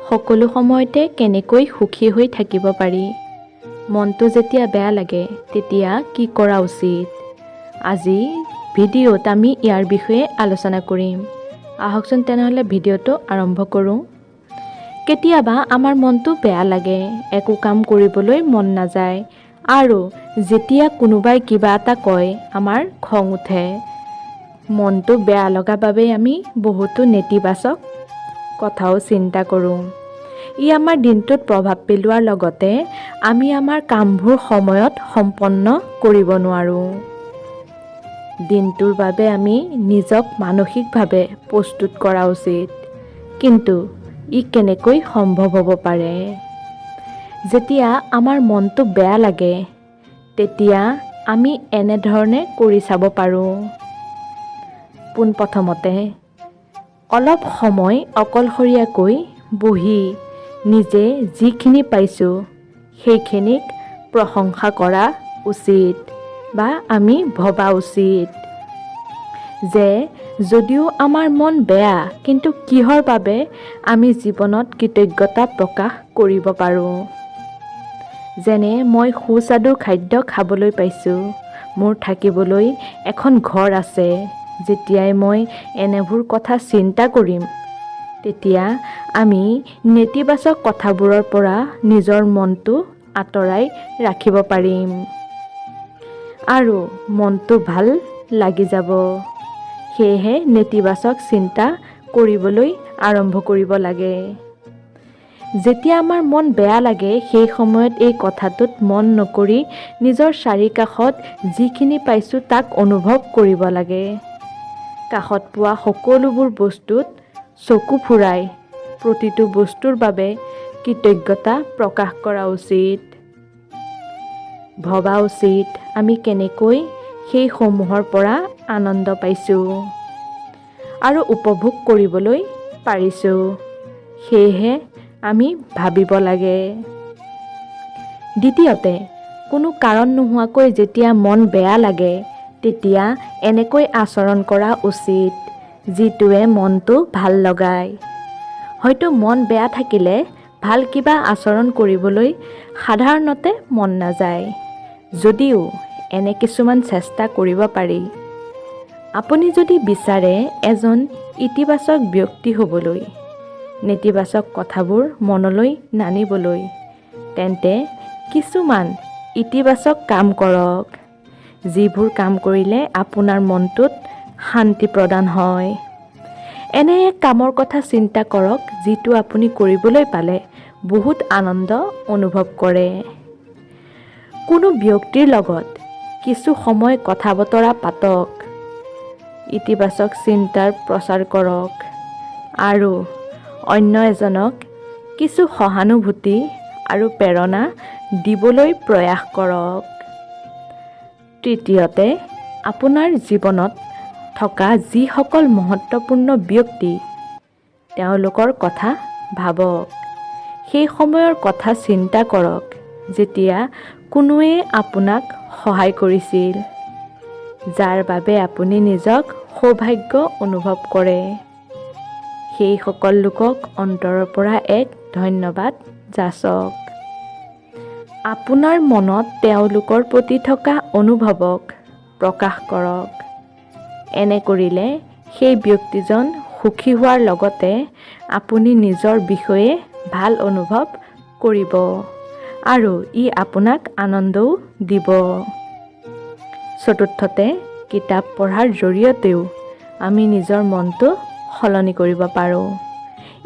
সকলো সময়তে কেনেকৈ সুখী হৈ থাকিব পাৰি। মনটো যেতিয়া বেয়া লাগে তেতিয়া কি কৰা উচিত? আজি ভিডিঅ'ত আমি ইয়াৰ বিষয়ে আলোচনা কৰিম। আহকচোন তেনেহ'লে ভিডিঅ'টো আৰম্ভ কৰোঁ। কেতিয়াবা আমাৰ মনটো বেয়া লাগে, একো কাম কৰিবলৈ মন নাযায় আৰু যেতিয়া কোনোবাই কিবা এটা কয় আমাৰ খং উঠে। মনটো বেয়া লগা বাবে আমি বহুতো নেতিবাচক কথাও চিন্তা কৰোঁ। ই আমাৰ দিনটোত প্ৰভাৱ পেলোৱাৰ লগতে আমি আমাৰ কামবোৰ সময়ত সম্পন্ন কৰিব নোৱাৰোঁ। দিনটোৰ বাবে আমি নিজক মানসিকভাৱে প্ৰস্তুত কৰা উচিত। কিন্তু ই কেনেকৈ সম্ভৱ হ'ব পাৰে? যেতিয়া আমাৰ মনটো বেয়া লাগে তেতিয়া আমি এনেধৰণে কৰি চাব পাৰোঁ। পোনপ্ৰথমতে অলপ সময় অকলশৰীয়াকৈ বহি নিজে যিখিনি পাইছোঁ সেইখিনিক প্ৰশংসা কৰা উচিত বা আমি ভবা উচিত যে যদিও আমাৰ মন বেয়া কিন্তু কিহৰ বাবে আমি জীৱনত কৃতজ্ঞতা প্ৰকাশ কৰিব পাৰোঁ। যেনে মই সুস্বাদু খাদ্য খাবলৈ পাইছোঁ, মোৰ থাকিবলৈ এখন ঘৰ আছে। যেতিয়াই মই এনেবোৰ কথা চিন্তা কৰিম তেতিয়া আমি নেতিবাচক কথাবোৰৰ পৰা নিজৰ মনটো আঁতৰাই ৰাখিব পাৰিম আৰু মনটো ভাল লাগি যাব। সেয়েহে নেতিবাচক চিন্তা কৰিবলৈ আৰম্ভ কৰিব লাগে। যেতিয়া আমাৰ মন বেয়া লাগে সেই সময়ত এই কথাটোত মন নকৰি নিজৰ চাৰিকাষত যিখিনি পাইছোঁ তাক অনুভৱ কৰিব লাগে। কাষত পোৱা সকলোবোৰ বস্তুত চকু ফুৰাই প্ৰতিটো বস্তুৰ বাবে কৃতজ্ঞতা প্ৰকাশ কৰা উচিত। ভবা উচিত আমি কেনেকৈ সেইসমূহৰ পৰা আনন্দ পাইছোঁ আৰু উপভোগ কৰিবলৈ পাৰিছোঁ। সেয়েহে আমি ভাবিব লাগে। দ্বিতীয়তে, কোনো কাৰণ নোহোৱাকৈ যেতিয়া মন বেয়া লাগে তেতিয়া এনেকৈ আচৰণ কৰা উচিত যিটোৱে মনটো ভাল লগায়। হয়তো মন বেয়া থাকিলে ভাল কিবা আচৰণ কৰিবলৈ সাধাৰণতে মন নাযায়। যদিও এনে কিছুমান চেষ্টা কৰিব পাৰি। আপুনি যদি বিচাৰে এজন ইতিবাচক ব্যক্তি হ'বলৈ, নেতিবাচক কথাবোৰ মনলৈ নানিবলৈ, তেন্তে কিছুমান ইতিবাচক কাম কৰক। যিবোৰ কাম কৰিলে আপোনাৰ মনটোত শান্তি প্ৰদান হয়। এনে এক কামৰ কথা চিন্তা কৰক যিটো আপুনি কৰিবলৈ পালে বহুত আনন্দ অনুভৱ কৰে। কোনো ব্যক্তিৰ লগত কিছু সময় কথা বতৰা পাতক, ইতিবাচক চিন্তাৰ প্ৰচাৰ কৰক আৰু অন্য এজনক কিছু সহানুভূতি আৰু প্ৰেৰণা দিবলৈ প্ৰয়াস কৰক। তৃতীয়তে, আপোনাৰ জীৱনত থকা যিসকল মহত্বপূৰ্ণ ব্যক্তি তেওঁলোকৰ কথা ভাবক। সেই সময়ৰ কথা চিন্তা কৰক যেতিয়া কোনোৱে আপোনাক সহায় কৰিছিল, যাৰ বাবে আপুনি নিজক সৌভাগ্য অনুভৱ কৰে। সেইসকল লোকক অন্তৰৰ পৰা এক ধন্যবাদ যাচক। আপোনাৰ মনত তেওঁলোকৰ প্ৰতি থকা অনুভৱক প্ৰকাশ কৰক। এনে কৰিলে সেই ব্যক্তিজন সুখী হোৱাৰ লগতে আপুনি নিজৰ বিষয়ে ভাল অনুভৱ কৰিব আৰু ই আপোনাক আনন্দও দিব। চতুৰ্থতে, কিতাপ পঢ়াৰ জৰিয়তেও আমি নিজৰ মনটো সলনি কৰিব পাৰোঁ।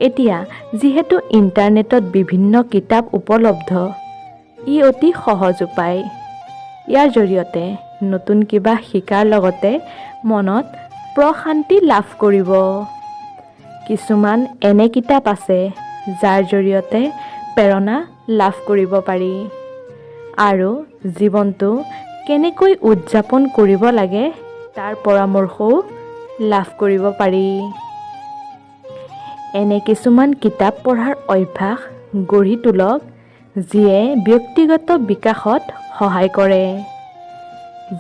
এতিয়া যিহেতু ইণ্টাৰনেটত বিভিন্ন কিতাপ উপলব্ধ, ই অতি সহজ উপায়। ইয়াৰ জৰিয়তে নতুন কিবা শিকাৰ লগতে মনত প্ৰশান্তি লাভ কৰিব। কিছুমান এনে কিতাপ আছে যাৰ জৰিয়তে প্ৰেৰণা লাভ কৰিব পাৰি আৰু জীৱনটো কেনেকৈ উদযাপন কৰিব লাগে তাৰ পৰামৰ্শও লাভ কৰিব পাৰি। এনে কিছুমান কিতাপ পঢ়াৰ অভ্যাস গঢ়ি তোলক যিয়ে ব্যক্তিগত বিকাশত সহায় কৰে,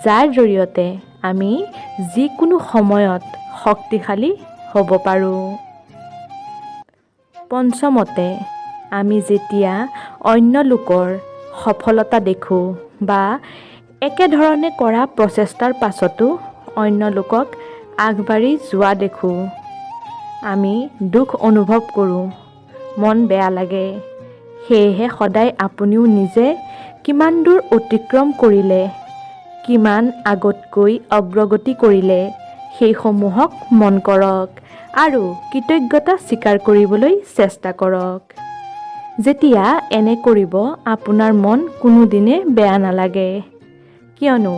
যাৰ জৰিয়তে আমি যিকোনো সময়ত শক্তিশালী হ'ব পাৰোঁ। পঞ্চমতে, আমি যেতিয়া অন্য লোকৰ সফলতা দেখোঁ বা একেধৰণে কৰা প্ৰচেষ্টাৰ পাছতো অন্য লোকক আগবাঢ়ি যোৱা দেখোঁ, আমি দুখ অনুভৱ কৰোঁ, মন বেয়া লাগে। সেয়েহে সদায় আপুনিও নিজে কিমান দূৰ অতিক্ৰম কৰিলে, কিমান আগতকৈ অগ্ৰগতি কৰিলে সেইসমূহক মন কৰক আৰু কৃতজ্ঞতা স্বীকাৰ কৰিবলৈ চেষ্টা কৰক। যেতিয়া এনে কৰিব আপোনাৰ মন কোনোদিনে বেয়া নালাগে, কিয়নো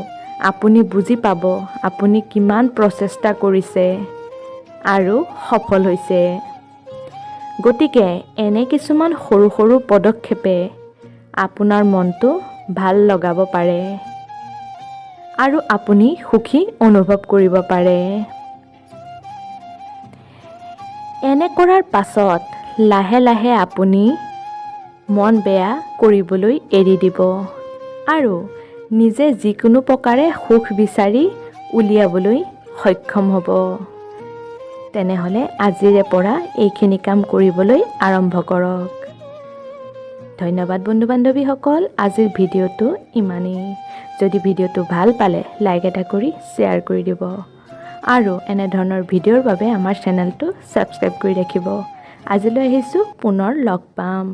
আপুনি বুজি পাব আপুনি কিমান প্ৰচেষ্টা কৰিছে আৰু সফল হৈছে। গতিকে এনে কিছুমান সৰু সৰু পদক্ষেপে আপোনাৰ মনটো ভাল লগাব পাৰে আৰু আপুনি সুখী অনুভৱ কৰিব পাৰে। এনে কৰাৰ পাছত লাহে লাহে আপুনি মন বেয়া কৰিবলৈ এৰি দিব আৰু নিজে যিকোনো প্ৰকাৰে সুখ বিচাৰি উলিয়াবলৈ সক্ষম হ'ব। তেনেহ'লে আজিৰে পৰা এইখিনি কাম কৰিবলৈ আৰম্ভ কৰক। ধন্যবাদ বন্ধু বান্ধৱীসকল, আজিৰ ভিডিঅ'টো ইমানেই। যদি ভিডিঅ'টো ভাল পালে লাইক এটা কৰি শ্বেয়াৰ কৰি দিব আৰু এনেধৰণৰ ভিডিঅ'ৰ বাবে আমাৰ চেনেলটো ছাবস্ক্ৰাইব কৰি ৰাখিব। আজিলৈ আহিছোঁ, পুনৰ লগ পাম।